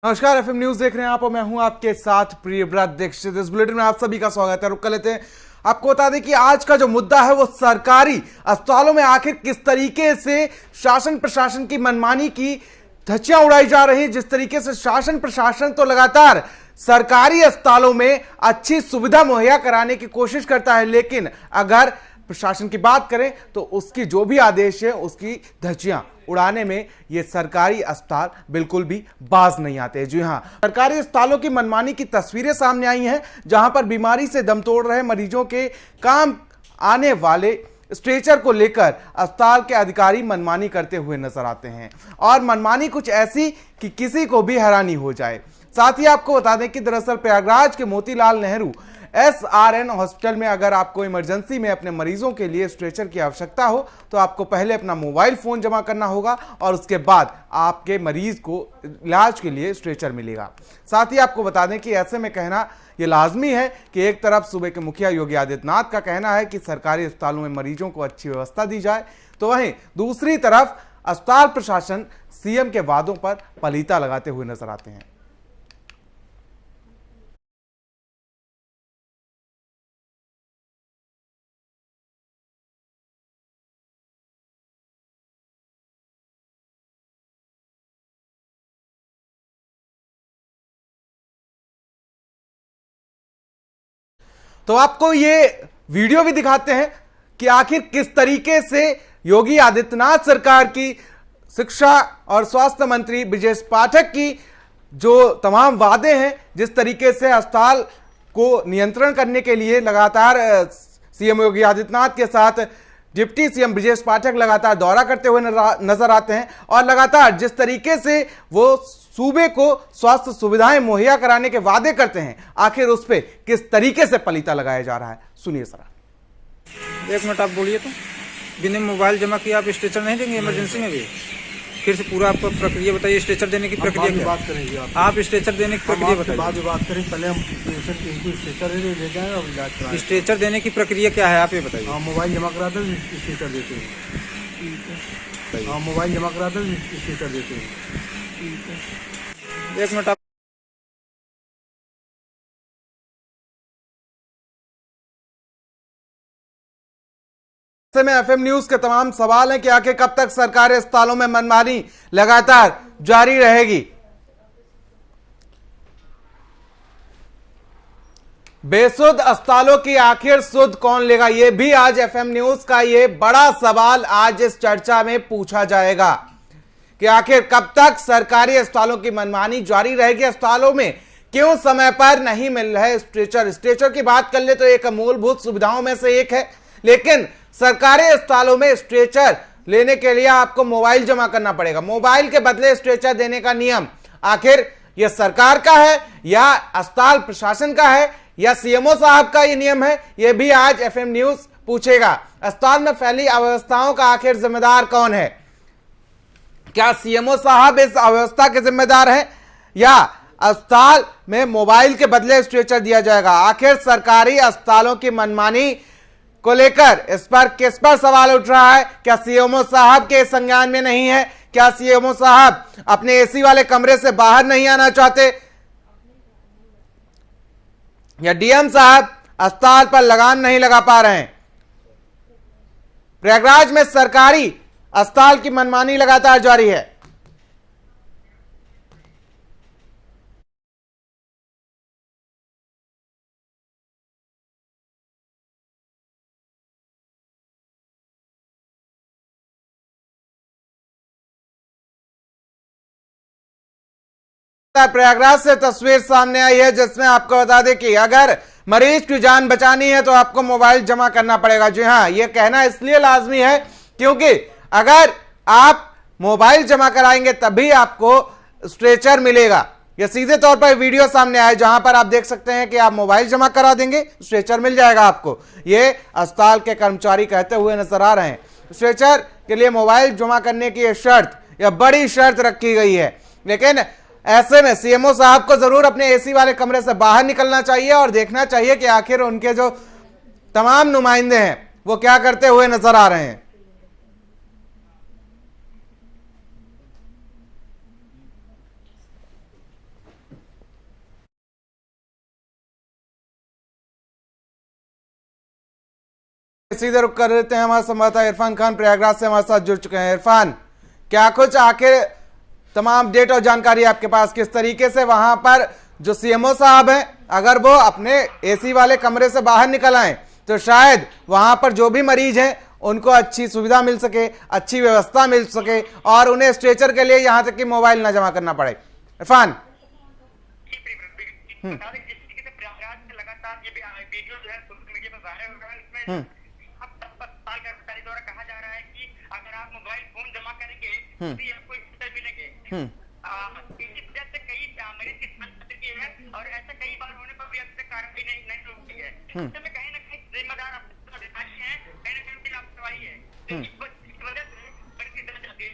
नमस्कार, FM news देख रहे हैं आप और मैं हूं आपके साथ प्रियव्रत दीक्षित। इस बुलेटिन में आप सभी का स्वागत है। रुक कर लेते हैं। आपको बता दें कि आज का जो मुद्दा है वो सरकारी अस्पतालों में आखिर किस तरीके से शासन प्रशासन की मनमानी की धज्जियां उड़ाई जा रही है। जिस तरीके से शासन प्रशासन तो लगातार सरकारी अस्पतालों में अच्छी सुविधा मुहैया कराने की कोशिश करता है, लेकिन अगर प्रशासन की बात करें तो उसकी जो भी आदेश है उसकी धज्जियां उड़ाने में ये सरकारी अस्पताल बिल्कुल भी बाज नहीं आते। जी हां, सरकारी अस्पतालों की मनमानी की तस्वीरें सामने आई हैं, जहां पर बीमारी से दम तोड़ रहे मरीजों के काम आने वाले स्ट्रेचर को लेकर अस्पताल के अधिकारी मनमानी करते हुए नजर आते हैं और मनमानी कुछ ऐसी कि किसी को भी हैरानी हो जाए। साथ ही आपको बता दें कि दरअसल प्रयागराज के मोतीलाल नेहरू SRN हॉस्पिटल में अगर आपको इमरजेंसी में अपने मरीजों के लिए स्ट्रेचर की आवश्यकता हो तो आपको पहले अपना मोबाइल फोन जमा करना होगा और उसके बाद आपके मरीज को इलाज के लिए स्ट्रेचर मिलेगा। साथ ही आपको बता दें कि ऐसे में कहना यह लाजमी है कि एक तरफ सूबे के मुखिया योगी आदित्यनाथ का कहना है कि सरकारी अस्पतालों में मरीजों को अच्छी व्यवस्था दी जाए, तो वहीं दूसरी तरफ अस्पताल प्रशासन CM के वादों पर पलीता लगाते हुए नजर आते हैं। तो आपको ये वीडियो भी दिखाते हैं कि आखिर किस तरीके से योगी आदित्यनाथ सरकार की शिक्षा और स्वास्थ्य मंत्री ब्रजेश पाठक की जो तमाम वादे हैं, जिस तरीके से अस्पताल को नियंत्रण करने के लिए लगातार CM योगी आदित्यनाथ के साथ डिप्टी CM ब्रजेश पाठक लगातार दौरा करते हुए नजर आते हैं और लगातार जिस तरीके से वो सूबे को स्वास्थ्य सुविधाएं मुहैया कराने के वादे करते हैं, आखिर उस पर किस तरीके से पलीता लगाया जा रहा है, सुनिए सर। एक मिनट आप बोलिए। तो बिना मोबाइल जमा किए आप स्ट्रेचर नहीं देंगे इमरजेंसी में भी? फिर से पूरा आपको प्रक्रिया बताइए। स्ट्रेचर देने की प्रक्रिया क्या? बात करेंगे आप स्ट्रेचर देने की प्रक्रिया बताइए। बाद में बात करें, पहले हम पेशेंट इनको स्ट्रेचर ले जाएं और इलाज कराएं। स्ट्रेचर देने की प्रक्रिया क्या है आप ये बताइए। हाँ, मोबाइल जमा कराते हैं स्ट्रेचर देते हैं। हाँ, मोबाइल जमा कराते हैं स्ट्रेचर देते हैं। एक मिनट आप में FM न्यूज के तमाम सवाल हैं कि आखिर कब तक सरकारी अस्पतालों में मनमानी लगातार जारी रहेगी। बेसुध अस्पतालों की आखिर सुध कौन लेगा, यह भी आज FM न्यूज का यह बड़ा सवाल आज इस चर्चा में पूछा जाएगा कि आखिर कब तक सरकारी अस्पतालों की मनमानी जारी रहेगी। अस्पतालों में क्यों समय पर नहीं मिल रहे स्ट्रेचर की बात कर ले तो एक मूलभूत सुविधाओं में से एक है, लेकिन सरकारी अस्पतालों में स्ट्रेचर लेने के लिए आपको मोबाइल जमा करना पड़ेगा। मोबाइल के बदले स्ट्रेचर देने का नियम आखिर यह सरकार का है या अस्पताल प्रशासन का है या CMO साहब का ये नियम है, यह भी आज FM न्यूज पूछेगा। अस्पताल में फैली अव्यवस्थाओं का आखिर जिम्मेदार कौन है? क्या CMO साहब इस अव्यवस्था के जिम्मेदार हैं या अस्पताल में मोबाइल के बदले स्ट्रेचर दिया जाएगा? आखिर सरकारी अस्पतालों की मनमानी को लेकर इस पर किस पर सवाल उठ रहा है? क्या CMO साहब के संज्ञान में नहीं है? क्या CMO साहब अपने AC वाले कमरे से बाहर नहीं आना चाहते या DM साहब अस्पताल पर लगाम नहीं लगा पा रहे हैं? प्रयागराज में सरकारी अस्पताल की मनमानी लगातार जारी है। प्रयागराज से तस्वीर सामने आई है जिसमें आपको बता दें कि अगर मरीज की जान बचानी है तो आपको मोबाइल जमा करना पड़ेगा। जी हां, यह कहना इसलिए लाजमी है क्योंकि अगर आप मोबाइल जमा कराएंगे तभी आपको स्ट्रेचर मिलेगा। यह सीधे तौर पर वीडियो सामने आया जहां पर आप देख सकते हैं कि आप मोबाइल जमा करा देंगे, स्ट्रेचर मिल जाएगा आपको। यह अस्पताल के कर्मचारी कहते हुए नजर आ रहे हैं। स्ट्रेचर के लिए मोबाइल जमा करने की यह बड़ी शर्त रखी गई है, लेकिन ऐसे में CMO साहब को जरूर अपने AC वाले कमरे से बाहर निकलना चाहिए और देखना चाहिए कि आखिर उनके जो तमाम नुमाइंदे हैं वो क्या करते हुए नजर आ रहे हैं। सीधे रुक कर लेते हैं, हमारे संवाददाता इरफान खान प्रयागराज से हमारे साथ जुड़ चुके हैं। इरफान, क्या कुछ आखिर तमाम अपडेट और जानकारी आपके पास, किस तरीके से वहां पर जो सीएमओ साहब हैं, अगर वो अपने एसी वाले कमरे से बाहर निकल आए तो शायद वहां पर जो भी मरीज हैं उनको अच्छी सुविधा मिल सके, अच्छी व्यवस्था मिल सके और उन्हें स्ट्रेचर के लिए यहां तक कि मोबाइल ना जमा करना पड़े। इरफान, प्रयागराज में लगातार ये वीडियो जो है सोशल मीडिया पर वायरल हो रहा है। इसमें अब अस्पताल कर्मचारी द्वारा कहा जा रहा है कि अगर आप मोबाइल फोन जमा करेंगे तो आपको स्टिकर मिलेंगे। इसी वजह से कई मरीज की जान जा चुकी है और ऐसा कई बार होने पर भी अब तक कार्रवाई नहीं होती है। इसमें कहीं ना कहीं जिम्मेदार अधिकारी हैं, कहीं ना कहीं उनकी लापरवाही है। इस वजह से बड़ी डर जाती है।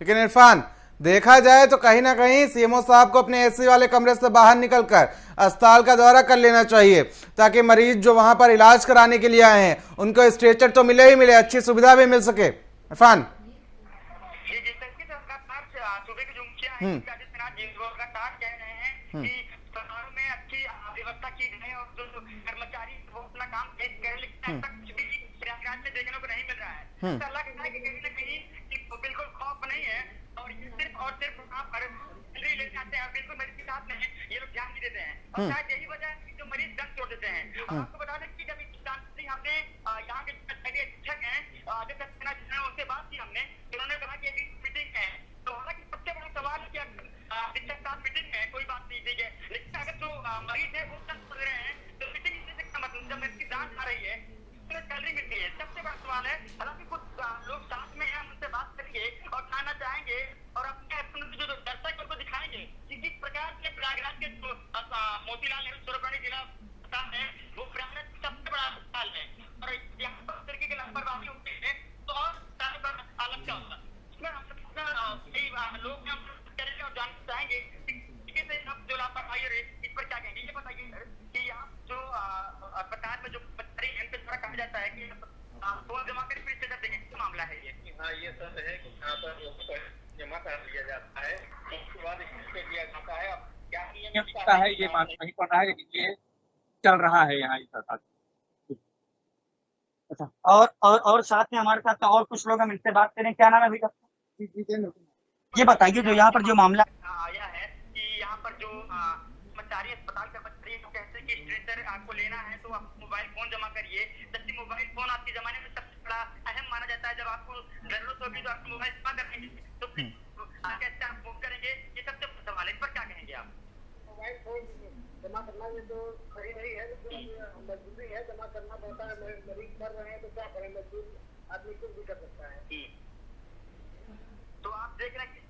लेकिन इरफान, देखा जाए तो कहीं ना कहीं सीएमओ साहब को अपने एसी वाले कमरे से बाहर निकलकर अस्पताल का दौरा कर लेना चाहिए, ताकि मरीज जो वहां पर इलाज कराने के लिए आए हैं उनको स्ट्रेचर तो मिले ही मिले, अच्छी सुविधा भी मिल सके। इरफान, सूबे के जो मुखिया हैं आदित्यनाथ जी वो लगातार कह रहे हैं कि अस्पतालों में अच्छी व्यवस्था की जाए और जो कर्मचारी वो अपना काम तेज करें, लेकिन ऐसा कुछ भी प्रयागराज में देखने को नहीं मिल रहा है। अल्लाह कहता है कि कहीं ना कहीं बिल्कुल खौफ नहीं है और ये सिर्फ और सिर्फ वहाँ पर ले जाते हैं, बिल्कुल मरीज के साथ में ये लोग ध्यान नहीं देते हैं और शायद यही वजह है कि जो मरीज दम छोड़ देते हैं। आपको बता दें कि जब हमने यहाँ के अधीक्षक हैं आदित्यनाथ जी उनसे बात की हमने, उन्होंने कहा कि मीटिंग है, तो हालांकि सबसे बड़ा सवाल कि अधीक्षक साथ मीटिंग है कोई बात नहीं, ठीक है, लेकिन अगर जो मरीज है वो दम छोड़ रहे हैं तो मीटिंग से क्या मतलब, जब मरीज की जान आ रही है सैलरी मिलती है, सबसे बड़ा सवाल है। हालांकि कुछ लोग साथ में हैं, उनसे बात करेंगे और खाना चाहेंगे और अपने जो दर्शक उनको दिखाएंगे कि किस प्रकार से प्रयागराज के मोतीलाल नेहरू सर्वग्राही जिला अस्पताल है वो प्रयागराज सबसे बड़ा अस्पताल है और यहाँ पर तरीके की लापरवाही होती है तो और आलम क्या होगा। इसमें हम लोग करेंगे और जानना चाहेंगे जो लापरवाही रही इस पर क्या कहेंगे। ये बताइए कि यहाँ जो अस्पताल में जो कहा जाता है कि फोन जमा कर फिर स्टेटस देंगे, क्या मामला है ये? हाँ, ये सब है कि यहाँ पर जमा कर लिया जाता है, उसके बाद स्टेटस दिया जाता है। अब क्या नियम है ये बात नहीं पता है, लेकिन ये चल रहा है यहाँ इस सरकार। अच्छा, और साथ में हमारे साथ और कुछ लोग हम इनसे बात करें। क्या नाम है भैया? ये बताइए जो यहाँ पर जो मामला आया है कि यहाँ पर जो कर्मचारी अस्पताल कर्मचारी तो कहते हैं कि स्ट्रेचर आपको लेना है तो आप मोबाइल फोन जमा करिए, जबकि मोबाइल फोन आज के जमाने में सबसे बड़ा अहम माना जाता है। जब आपको जरूरत होगी तो आप मोबाइल जमा करेंगे तो कैसे आप फोन करेंगे, ये सबसे बड़ा सवाल है। इस पर क्या कहेंगे आप? मोबाइल फोन जमा करना ये तो सही नहीं है, मजबूरी है, जमा करना पड़ता है। मरीज कर रहे हैं तो क्या करें, मजबूर आदमी कुछ भी कर सकता है। तो आप देख रहे हैं किस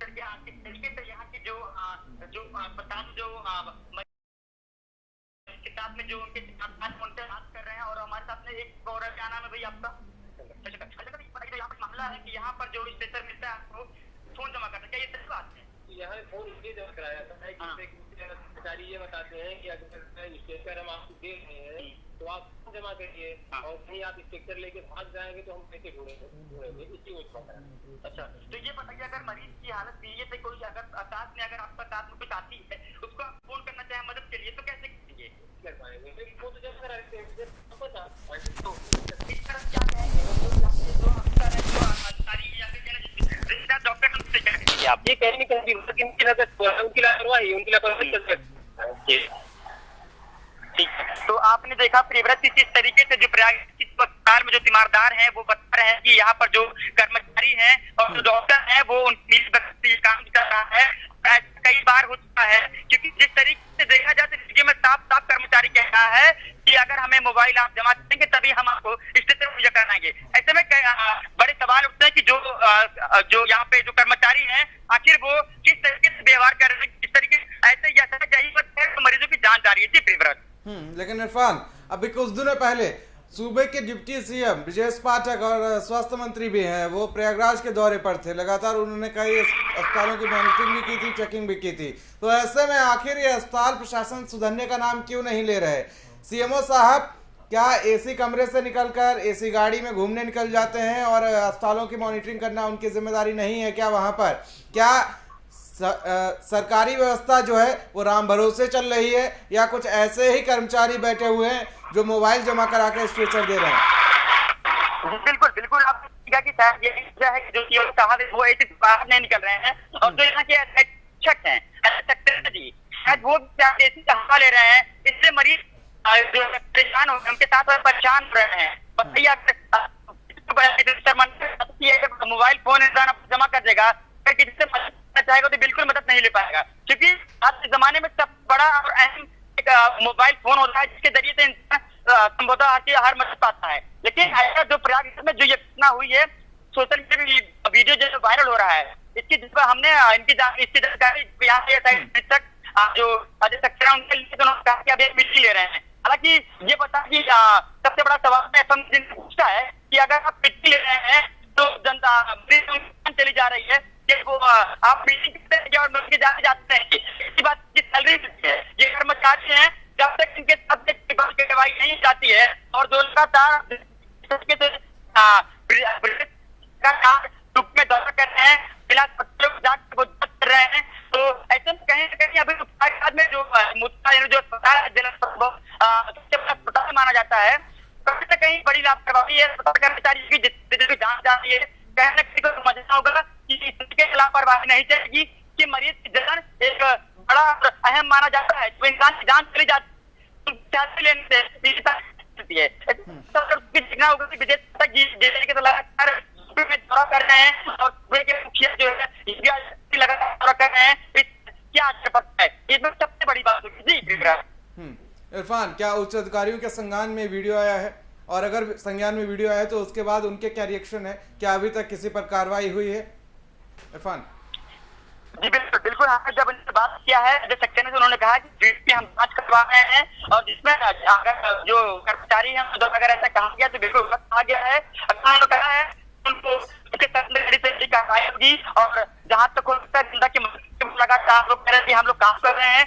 तरीके से यहाँ की जो अस्पताल जो के साथ में जो उनके उनसे बात कर रहे हैं और हमारे साथ में एक और क्या नाम है भाई आपका? यहाँ पर मामला है कि यहाँ पर जो स्टेशन मिलता है आपको फोन जमा करना, क्या ये सही बात है? यहाँ फोन इसलिए जमा कराया जाता है कि कर्मचारी ये बताते हैं कि अगर स्टेकर हम आपको दे रहे हैं तो आप जमा करिए और कहीं आप स्टेकर लेके भाग जाएंगे तो हम कैसे ढूंढेंगे, इसी वजह। अच्छा, तो ये बताइए अगर मरीज की हालत सीरियस है, कोई अगर साथ में अगर आपका साथ में कुछ आती है उसको आप फोन करना चाहे मदद के लिए तो कैसे कीजिए? कर पाएंगे वो तो जमा करा रहे हैं। तो इस तरह क्या कहेंगे डॉक्टर हमसे क्या कहेंगे आप? ये कहने की उनकी लापरवाही ठीक है, तो आपने देखा प्रियव्रत किस तरीके से जो प्रयागराज अस्पताल में जो तीमारदार हैं वो बता रहे हैं कि यहाँ पर जो कर्मचारी हैं और जो डॉक्टर हैं वो मिली काम कर रहा है। कई बार हो चुका है क्योंकि जिस तरीके से देखा जाए तो में साफ साफ कर्मचारी कह रहा है कि अगर हमें मोबाइल आप जमा करेंगे तभी हम आपको स्टेशन मुहैया कराएंगे। ऐसे में बड़े सवाल उठते हैं कि जो यहाँ पे जो कर्मचारी हैं आखिर वो किस तरीके से व्यवहार कर रहे हैं, किस तरीके ऐसे मरीजों की जान जा रही है। जी प्रियव्रत। लेकिन इरफान, अभी कुछ दिनों पहले सूबे के डिप्टी सीएम ब्रजेश पाठक और स्वास्थ्य मंत्री भी हैं, वो प्रयागराज के दौरे पर थे। लगातार उन्होंने कई अस्पतालों की मॉनिटरिंग भी की थी, चेकिंग भी की थी। तो ऐसे में आखिर ये अस्पताल प्रशासन सुधरने का नाम क्यों नहीं ले रहे? सीएमओ साहब क्या एसी कमरे से निकलकर एसी गाड़ी में घूमने निकल जाते हैं और अस्पतालों की मॉनिटरिंग करना उनकी जिम्मेदारी नहीं है क्या? वहां पर क्या सरकारी व्यवस्था जो है वो राम भरोसे चल रही है या कुछ ऐसे ही कर्मचारी बैठे हुए हैं जो मोबाइल जमा करा के स्ट्रेचर दे रहे हैं। बिल्कुल बिल्कुल, आप कि शायद ये वजह है कि जो सीओ साहब है वो ऐसे बाहर नहीं निकल रहे हैं, और जो यहाँ के शिक्षक हैं जी, शायद वो देसी हवा ले रहे हैं, इससे मरीज जो परेशान हो उनके साथ परेशान हो रहे हैं। बताइए, मोबाइल फोन इंसान जमा कर देगा, जिससे मदद करना चाहेगा तो बिल्कुल मदद नहीं ले पाएगा, क्योंकि आज के जमाने में सब बड़ा और अहम एक मोबाइल फोन होता है जिसके जरिए से इंसान संभवतः हर मदद पाता है। लेकिन ऐसा जो प्रयागराज में जो ये घटना हुई है, सोशल मीडिया वीडियो जो वायरल हो रहा है, इसकी जिस पर हमने इसकी जानकारी यहाँ से जो अजय सक्सेना उनके लिए तो उन्होंने कहा कि अभी मिट्टी ले रहे हैं। हालांकि ये पता कि सबसे बड़ा सवाल में एफएम जिनसे पूछता है कि अगर आप मिट्टी ले रहे हैं तो जनता चली जा रही है कि वो आप मीटिंग करते हैं और उनके जाते हैं, इसी बात की सैलरी मिलती है। ये कर्मचारी हैं, जब तक इनके साथ कार्रवाई नहीं जाती है और जो लगातार में दौरा कर रहे हैं, फिलहाल कर रहे हैं, तो ऐसे में कहीं ना कहीं अभी में जो मुद्दा जो सबसे बड़ा अस्पताल माना जाता है, कहीं ना कहीं बड़ी लापरवाही है कर्मचारी की जितनी जांच जा रही है। कहीं ना कहीं को समझना होगा कि इसके लापरवाही नहीं चाहिए कि मरीज की जान एक बड़ा अहम माना जाता है। जो इंसान की जान चली जाती लेने से देखना होगा कि विदेश तक जिले के लगातार दौरा कर रहे हैं और मुखिया जो है लगातार दौरा कर रहे हैं, क्या असर पड़ता है, इसमें सबसे बड़ी बात होगी जी। इरफान, क्या उच्च अधिकारियों के संज्ञान में वीडियो आया है, और अगर संज्ञान में वीडियो आया है तो उसके बाद उनके क्या रिएक्शन है, क्या अभी तक किसी पर कार्रवाई हुई है? इरफान जी बिल्कुल बिल्कुल, हमने जब उनसे बात किया है अजय सक्सेना से, उन्होंने कहा कि हम जांच करवा रहे हैं, और जिसमें अगर जो कर्मचारी हैं अगर ऐसा कहा गया तो बिल्कुल कहा गया है। उन्होंने कहा है उनको कार्रवाई होगी, और जहां तक हो सकता है की लगातार लोग कह रहे हैं हम लोग काम कर रहे हैं।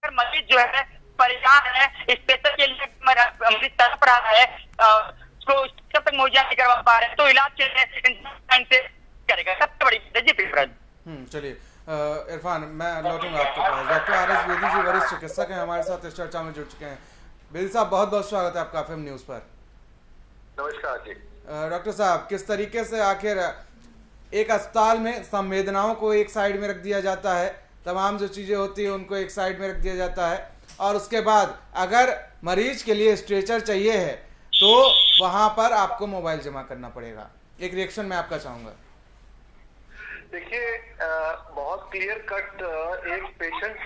मरीज जो है परेशान है, स्पेशल के लिए मरीज तड़प रहा है, उसको जब तक मुहैया नहीं करवा पा रहे हैं तो इलाज के लिए इंसान से करेगा, सबसे बड़ी जी। चलिए इरफान, मैं लौटूंगा आपके पास। Doctor R S. बेदी जी वरिष्ठ चिकित्सक हैं, हमारे साथ इस चर्चा में जुड़ चुके हैं। बेदी साहब, बहुत बहुत स्वागत है आपका एफएम न्यूज पर। नमस्कार जी। डॉक्टर साहब, किस तरीके से आखिर एक अस्पताल में संवेदनाओं को एक साइड में रख दिया जाता है, तमाम जो चीजें होती है उनको एक साइड में रख दिया जाता है, और उसके बाद अगर मरीज के लिए स्ट्रेचर चाहिए है तो वहां पर आपको मोबाइल जमा करना पड़ेगा। एक रिएक्शन मैं आपका चाहूंगा। देखिए, बहुत क्लियर कट एक पेशेंट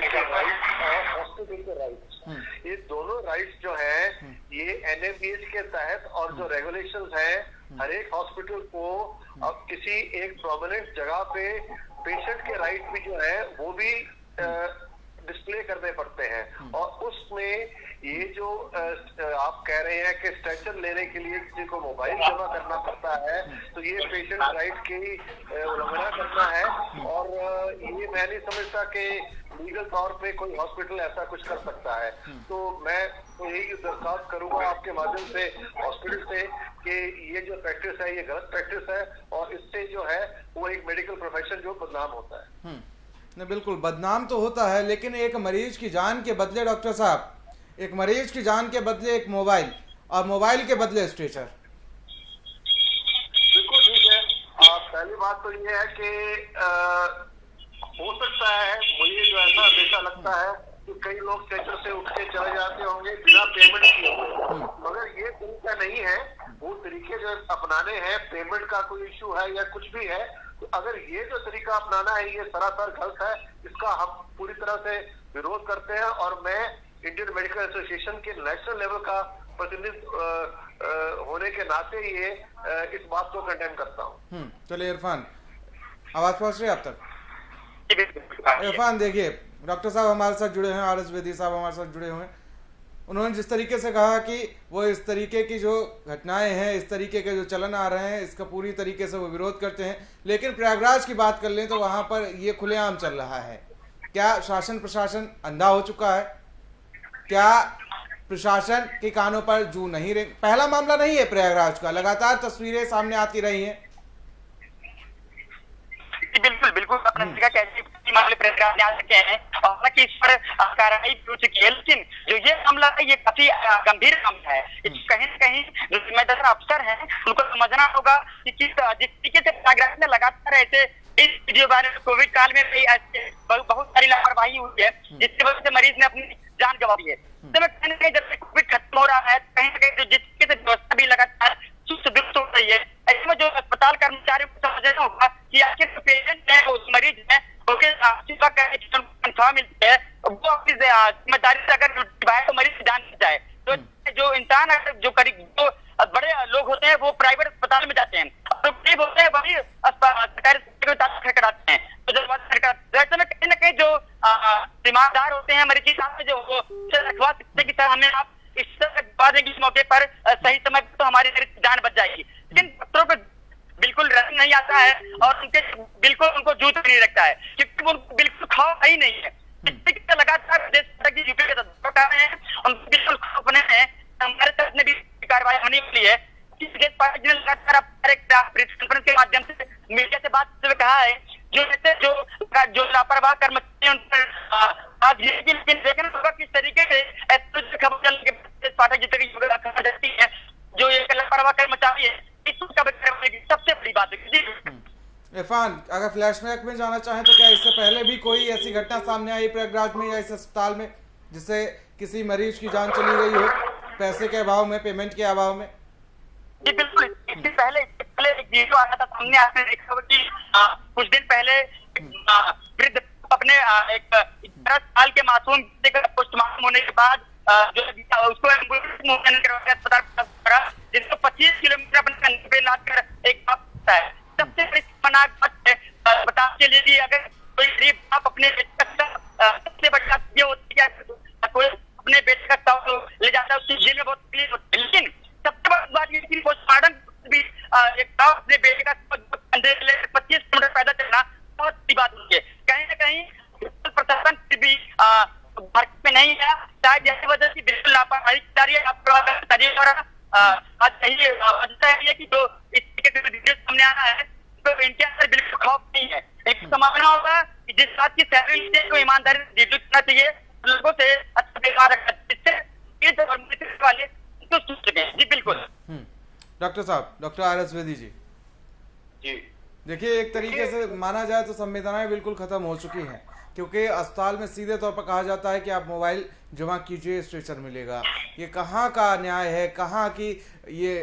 के राइट्स और हॉस्पिटल के राइट्स, ये दोनों राइट्स जो हैं ये एनएमबीएच के तहत, और जो रेगुलेशंस हैं हर एक हॉस्पिटल को अब किसी एक प्रोमिनेंट जगह पे पेशेंट के राइट भी जो है वो भी डिस्प्ले करने पड़ते हैं। और उसमें ये जो आप कह रहे हैं कि स्ट्रेचर लेने के लिए किसी को मोबाइल जमा करना पड़ता है, तो ये पेशेंट राइट की उल्लंघना करना है, और ये मैं नहीं समझता कि लीगल तौर पे कोई हॉस्पिटल ऐसा कुछ कर सकता है। तो मैं तो यही दरखास्त करूंगा आपके माध्यम से हॉस्पिटल से कि ये जो प्रैक्टिस है ये गलत प्रैक्टिस है, और इससे जो है वो एक मेडिकल प्रोफेशन जो बदनाम होता है। नहीं, बिल्कुल बदनाम तो होता है, लेकिन एक मरीज की जान के बदले डॉक्टर साहब, एक मरीज की जान के बदले एक मोबाइल, और मोबाइल के बदले स्ट्रेचर। बिल्कुल ठीक है। पहली बात तो ये है कि हो सकता है, मुझे जो ऐसा हमेशा लगता है कि कई लोग स्ट्रेचर से उठ के चले जाते होंगे बिना पेमेंट किए हुए, मगर ये तरीका नहीं है। वो तरीके जो अपनाने हैं, पेमेंट का कोई इश्यू है या कुछ भी है, तो अगर ये जो तरीका अपनाना है ये सरासर गलत है, इसका हम पूरी तरह से विरोध करते हैं। और मैं इंडियन मेडिकल एसोसिएशन के नेशनल लेवल का प्रतिनिधि होने के नाते ये इस बात को कंडेम करता हूँ। चलिए इरफान, आवाज पहुंच रही है आप तक? इरफान, देखिए डॉक्टर साहब हमारे साथ जुड़े हैं, आर.एस. बेदी साहब हमारे साथ जुड़े हुए हैं। उन्होंने जिस तरीके से कहा कि वो इस तरीके की जो घटनाएं हैं, इस तरीके के जो चलन आ रहे हैं, इसका पूरी तरीके से वो विरोध करते हैं, लेकिन प्रयागराज की बात कर लें तो वहां पर ये खुलेआम चल रहा है। क्या शासन प्रशासन अंधा हो चुका है? क्या प्रशासन के कानों पर जू नहीं रही? पहला मामला नहीं है प्रयागराज का, लगातार तस्वीरें सामने आती रही हैं। बिल्कुल बिल्कुल, मामले प्रयास में आ सके हैं और हालांकि इस पर कार्रवाई हो चुकी है, लेकिन जो ये मामला है ये काफी गंभीर मामला है। कहीं न कहीं जो जिम्मेदार अफसर हैं उनको समझना होगा कि जिस तरीके से प्रयागराज में लगातार ऐसे इस वीडियो वायरल कोविड काल में भी ऐसे बहुत सारी लापरवाही हुई है जिसकी वजह से मरीज ने अपनी जान गंवा दी है। तो मैं कहीं न कहीं जब कोविड खत्म हो रहा है कहीं न कहीं जिस तरीके से व्यवस्था भी लगातार चुस्त दुरुस्त हो रही है, ऐसे में जो अस्पताल कर्मचारियों को समझना होगा कि आखिर जो पेशेंट है उस मरीज है उनके तनख्वाह मिलती है, वो अपनी जिम्मेदारी से अगर निभाए तो मरीज जान जाए। तो जो इंसान जो जो बड़े लोग होते हैं वो प्राइवेट अस्पताल में जाते हैं, जो गरीब होते हैं वही सरकारी खड़खड़ाते हैं। तो जब ऐसे में कहीं न कहीं जो ईमानदार होते हैं मरीज के साथ जो वो रखवा सकते हैं कि सर हमें आप इस तरह दवा देंगे इस मौके पर सही समय पर तो हमारी जान बच जाएगी, लेकिन डॉक्टरों को बिल्कुल रंग नहीं आता है और उनके बिल्कुल उनको जूत नहीं रखता है क्योंकि वो बिल्कुल खौफ ही नहीं है। लगातार यूपी के सरकार हैं उनको बिल्कुल खौफ नहीं है। हमारे तरफ में भी कार्रवाई होने वाली है। पार्टी ने लगातार प्रेस कॉन्फ्रेंस के माध्यम से मीडिया से बात करते हुए कहा है जो लापरवाह कर्मचारी उन पर आज ये भी लेकिन देखना होगा किस तरीके से खबर चलने के पाठक जितनी खबर देती है जो ये लापरवाह कर्मचारी है सबसे बड़ी बात है। इरफान, अगर फ्लैशबैक में जाना चाहें तो क्या इससे पहले भी कोई ऐसी घटना सामने आई प्रयागराज में या इस अस्पताल में जिससे किसी मरीज की जान चली गई हो पैसे के अभाव में, पेमेंट के अभाव में? जी बिल्कुल, इससे पहले एक वीडियो आया था सामने, आपने देखा होगा कि कुछ दिन पहले वृद्ध अपने एक 11 साल के मासूम बच्चे का पोस्टमार्टम होने के बाद जो उसको अस्पताल जिसको 25 किलोमीटर अपने कंधे पे लादकर एक बाप होता है। सबसे बड़ी बता के लिए भी अगर कोई गरीब बाप अपने सबसे बड़ी बात ये होती है कोई अपने बेटे का शव ले जाता है उसकी जेल में बहुत तकलीफ होती है, लेकिन सबसे बड़ी बात ये कि पोस्टमार्टम भी एक बाप अपने बेटे का कंधे पे 25 किलोमीटर पैदल चलना बहुत बड़ी बात होती है। कहीं न कहीं प्रशासन भी भारत में नहीं है, शायद यही वजह से बिल्कुल लापरवाही और आज है कि जो इस तरीके से वीडियो सामने आ रहा है तो इनके अंदर बिल्कुल खौफ नहीं है। एक समझना होगा कि जिस बात की सैलरी को ईमानदारी से डिलीट करना चाहिए, लोगों से अच्छा व्यवहार रखना जिससे वाले तो सुन सके। जी बिल्कुल। डॉक्टर साहब, डॉक्टर RS बेदी जी, देखिए एक तरीके से माना जाए तो संवेदनाएं बिल्कुल खत्म हो चुकी हैं क्योंकि अस्पताल में सीधे तौर पर कहा जाता है कि आप मोबाइल जमा कीजिए स्ट्रेचर मिलेगा। ये कहाँ का न्याय है, कहाँ की ये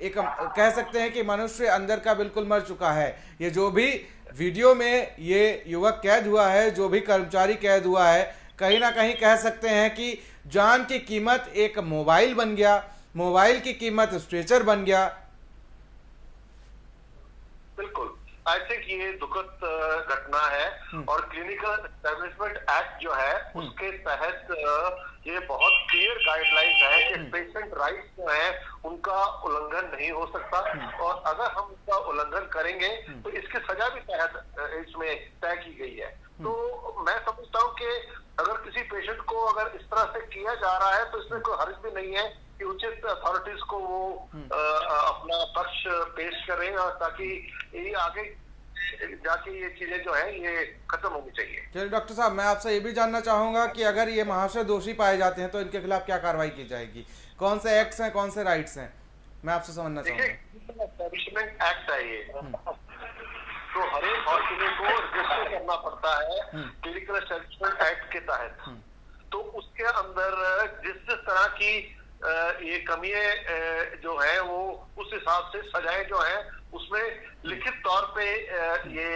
एक कह सकते हैं कि मनुष्य अंदर का बिल्कुल मर चुका है। ये जो भी वीडियो में ये युवक कैद हुआ है, जो भी कर्मचारी कैद हुआ है, कहीं ना कहीं कह सकते हैं कि जान की कीमत एक मोबाइल बन गया, मोबाइल की कीमत स्ट्रेचर बन गया। बिल्कुल, आई थिंक ये दुखद घटना है और क्लिनिकल एस्टेब्लिशमेंट एक्ट जो है उसके तहत ये बहुत क्लियर गाइडलाइंस है कि पेशेंट राइट्स जो है उनका उल्लंघन नहीं हो सकता और अगर हम उसका उल्लंघन करेंगे तो इसकी सजा भी तहत इसमें तय की गई है। तो मैं समझता हूँ कि अगर किसी पेशेंट को अगर इस तरह से किया जा रहा है तो इसमें कोई हर्ज भी नहीं है कि उचित अथॉरिटीज को वो अपना पक्ष पेश करें और ताकि ये आगे जाके ये चीजें जो है ये खत्म होनी चाहिए। चलिए डॉक्टर साहब, मैं आपसे ये भी जानना चाहूंगा कि अगर ये महाशय दोषी पाए जाते हैं तो इनके खिलाफ क्या कार्रवाई की जाएगी, कौन से एक्ट्स हैं, कौन से राइट्स हैं, मैं आपसे समझना चाहूंगा। एस्टेब्लिशमेंट एक्ट है ये, तो हर एक हॉस्पिटल को रजिस्टर करना पड़ता है क्लिनिकल एस्टेब्लिशमेंट एक्ट के तहत। तो उसके अंदर जिस तरह की ये कमियां जो है वो उस हिसाब से सजाएं जो है उसमें लिखित तौर पे ये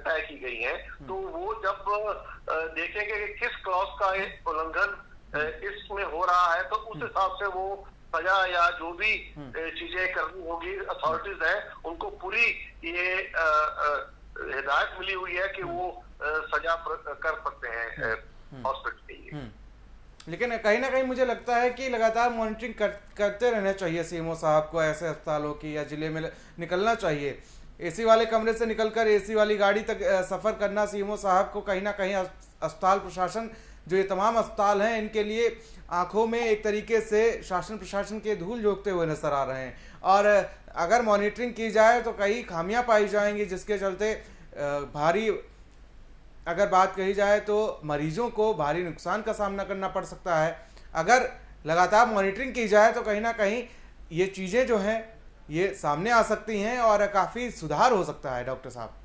तय की गई है। तो वो जब देखेंगे कि किस क्लॉज का उल्लंघन इसमें हो रहा है तो उस हिसाब से वो सजा या जो भी चीजें करनी होगी अथॉरिटीज है उनको पूरी ये हिदायत मिली हुई है कि वो सजा कर सकते हैं हॉस्पिटल के लिए। लेकिन कहीं ना कहीं मुझे लगता है कि लगातार मॉनिटरिंग करते रहना चाहिए सीएमओ साहब को, ऐसे अस्पतालों की या जिले में निकलना चाहिए। एसी वाले कमरे से निकलकर एसी वाली गाड़ी तक सफ़र करना सीएमओ साहब को कहीं ना कहीं अस्पताल प्रशासन, जो ये तमाम अस्पताल हैं, इनके लिए आंखों में एक तरीके से शासन प्रशासन के धूल झोंकते हुए नजर आ रहे हैं। और अगर मॉनिटरिंग की जाए तो कई खामियां पाई जाएंगी जिसके चलते भारी अगर बात कही जाए तो मरीजों को भारी नुकसान का सामना करना पड़ सकता है। अगर लगातार मॉनिटरिंग की जाए तो कहीं ना कहीं ये चीज़ें जो हैं ये सामने आ सकती हैं और काफ़ी सुधार हो सकता है। डॉक्टर साहब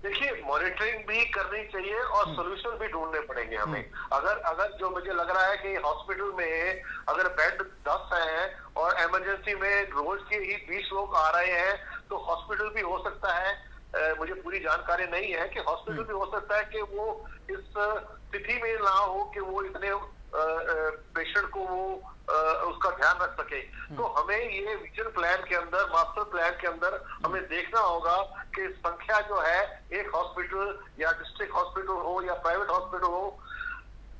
देखिए, मॉनिटरिंग भी करनी चाहिए और सोल्यूशन भी ढूंढने पड़ेंगे हमें। अगर जो मुझे लग रहा है कि हॉस्पिटल में अगर बेड 10 हैं और इमरजेंसी में रोज के ही 20 लोग आ रहे हैं, तो हॉस्पिटल भी हो सकता है, मुझे पूरी जानकारी नहीं है कि हॉस्पिटल भी हो सकता है कि वो इस स्थिति में ना हो कि वो इतने पेशेंट को वो उसका ध्यान रख सके। तो हमें ये विजन प्लान के अंदर, मास्टर प्लान के अंदर हमें देखना होगा कि संख्या जो है एक हॉस्पिटल या डिस्ट्रिक्ट हॉस्पिटल हो या प्राइवेट हॉस्पिटल हो,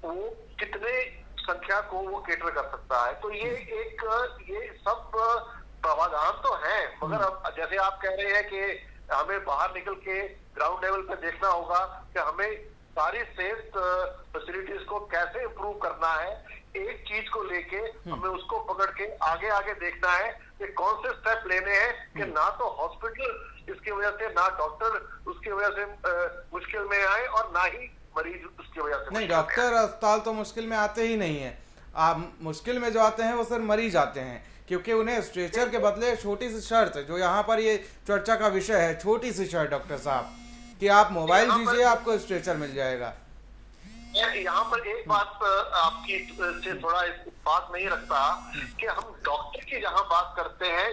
वो कितने संख्या को वो केटर कर सकता है। तो ये सब प्रावधान तो है, मगर अब जैसे आप कह रहे हैं कि हमें बाहर निकल के ग्राउंड लेवल पे देखना होगा कि हमें सारी सेफ फैसिलिटीज को कैसे इम्प्रूव करना है। एक चीज को लेके हमें उसको पकड़ के आगे देखना है कि कौन से स्टेप लेने हैं कि ना तो हॉस्पिटल इसकी वजह से, ना डॉक्टर उसकी वजह से मुश्किल में आए और ना ही मरीज उसकी वजह से। नहीं, डॉक्टर अस्पताल तो मुश्किल में आते ही नहीं है। आप मुश्किल में जो आते हैं वो सिर्फ मरीज आते हैं, क्योंकि उन्हें स्ट्रेचर के बदले छोटी सी शर्त, जो यहाँ पर ये चर्चा का विषय है, छोटी सी शर्त डॉक्टर साहब, कि आप मोबाइल दीजिए आपको स्ट्रेचर मिल जाएगा। यहाँ पर एक बात आपकी से थोड़ा बात नहीं रखता कि हम डॉक्टर की जहाँ बात करते हैं,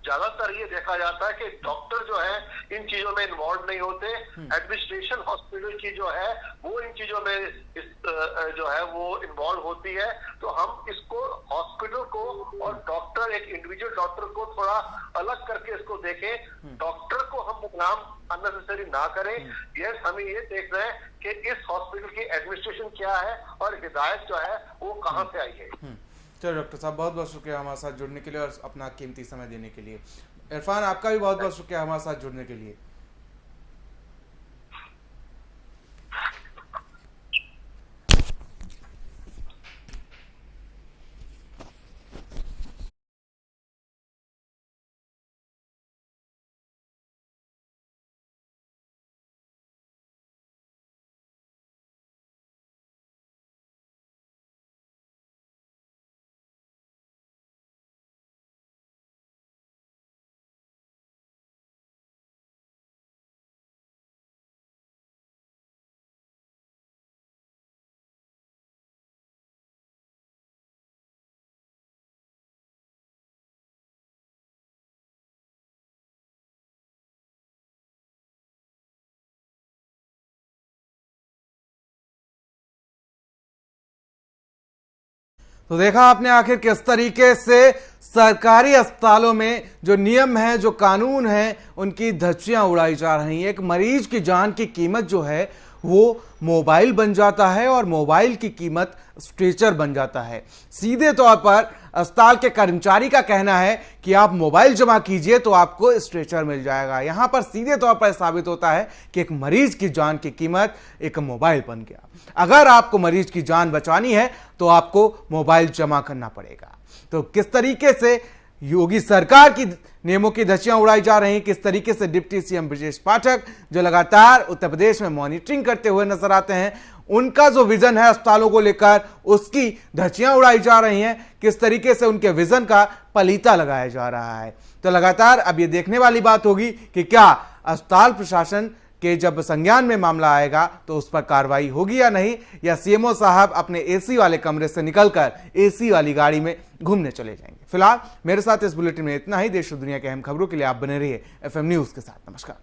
ज्यादातर ये देखा जाता है कि डॉक्टर जो है इन चीजों में इन्वॉल्व नहीं होते। एडमिनिस्ट्रेशन हॉस्पिटल की जो है वो इन चीजों में जो है वो इन्वॉल्व होती है। तो हम इसको हॉस्पिटल को और डॉक्टर, एक इंडिविजुअल डॉक्टर को थोड़ा अलग करके इसको देखें। डॉक्टर को हम बदनाम अननेसेसरी ना करें। यस, हमें ये देखना है कि इस हॉस्पिटल की एडमिनिस्ट्रेशन क्या है और हिदायत जो है वो कहाँ से आई है। चलो डॉक्टर साहब, बहुत बहुत शुक्रिया हमारे साथ जुड़ने के लिए और अपना कीमती समय देने के लिए। इरफान, आपका भी बहुत बहुत शुक्रिया हमारे साथ जुड़ने के लिए। तो देखा आपने आखिर किस तरीके से सरकारी अस्पतालों में जो नियम है, जो कानून है, उनकी धज्जियां उड़ाई जा रही हैं। एक मरीज की जान की कीमत जो है वो मोबाइल बन जाता है और मोबाइल की कीमत स्ट्रेचर बन जाता है। सीधे तौर पर अस्पताल के कर्मचारी का कहना है कि आप मोबाइल जमा कीजिए तो आपको स्ट्रेचर मिल जाएगा। यहां पर सीधे तौर पर साबित होता है कि एक मरीज की जान की कीमत एक मोबाइल बन गया। अगर आपको मरीज की जान बचानी है तो आपको मोबाइल जमा करना पड़ेगा। तो किस तरीके से योगी सरकार की नियमों की धज्जियां उड़ाई जा रही हैं, किस तरीके से डिप्टी सीएम ब्रजेश पाठक जो लगातार उत्तर प्रदेश में मॉनिटरिंग करते हुए नजर आते हैं, उनका जो विजन है अस्पतालों को लेकर उसकी धज्जियां उड़ाई जा रही हैं, किस तरीके से उनके विजन का पलीता लगाया जा रहा है। तो लगातार अब ये देखने वाली बात होगी कि क्या अस्पताल प्रशासन के जब संज्ञान में मामला आएगा तो उस पर कार्रवाई होगी या नहीं, या सीएमओ साहब अपने एसी वाले कमरे से निकलकर एसी वाली गाड़ी में घूमने चले जाएंगे। फिलहाल मेरे साथ इस बुलेटिन में इतना ही। देश और दुनिया की अहम खबरों के लिए आप बने रहिए FM न्यूज के साथ। नमस्कार।